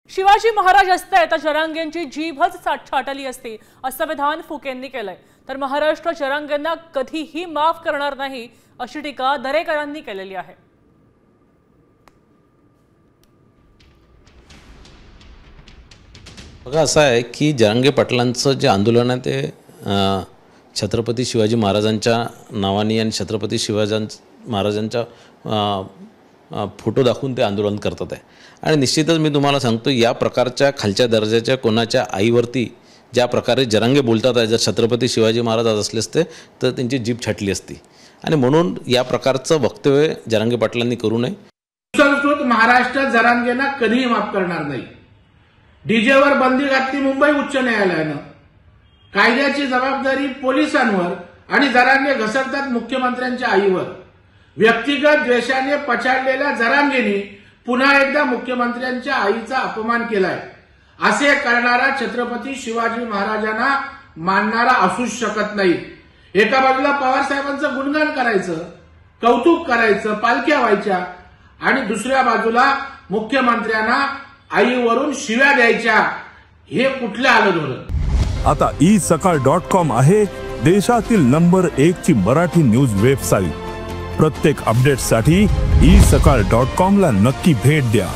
शिवाजी महाराज असते तर जरांगेंची जीभच छाटली असती असं विधान फुकेंनी केलंय। तर महाराष्ट्र जरांगेंना कधीही माफ करणार नाही अशी टीका दरेकरांनी केलेली आहे। बघा असं आहे की जरांगे पाटलांचं जे आंदोलन आहे ते छत्रपती शिवाजी महाराजांच्या नावाने आणि छत्रपती शिवाजी महाराजांच्या फोटो दाखवून ते आंदोलन करतात आहे। आणि निश्चितच मी तुम्हाला सांगतो या प्रकारच्या खालच्या दर्जाच्या कोणाच्या आईवरती ज्या प्रकारे जरांगे बोलतात आहे, जर छत्रपती शिवाजी महाराज असले असते तर त्यांची जीभ छाटली असती। आणि म्हणून या प्रकारचं वक्तव्य जरांगे पाटलांनी करू नये। सुसंस्कृत महाराष्ट्र जरांगेंना कधीही माफ करणार नाही। डीजेवर बंदी घातली मुंबई उच्च न्यायालयानं, कायद्याची जबाबदारी पोलिसांवर आणि जरांगे घसरतात मुख्यमंत्र्यांच्या आईवर। व्यक्तिगत द्वेषाने पछाडलेल्या जरांगेंनी पुन्हा एकदा मुख्यमंत्र्यांच्या आईचा अपमान केलाय। असे करणारा छत्रपती शिवाजी महाराजांना मानणारा असूच शकत नाही। एका बाजूला पवार साहेबांचं गुणगान करायचं, कौतुक करायचं, पालख्या व्हायच्या, आणि दुसऱ्या बाजूला मुख्यमंत्र्यांना आईवरून शिव्या द्यायच्या। हे कुठलं आलं धोरण? आता isakal.com आहे देशातील नंबर 1 ची मराठी न्यूज वेबसाईट। प्रत्येक अपडेटसाठी isakal.com ला नक्की भेट द्या।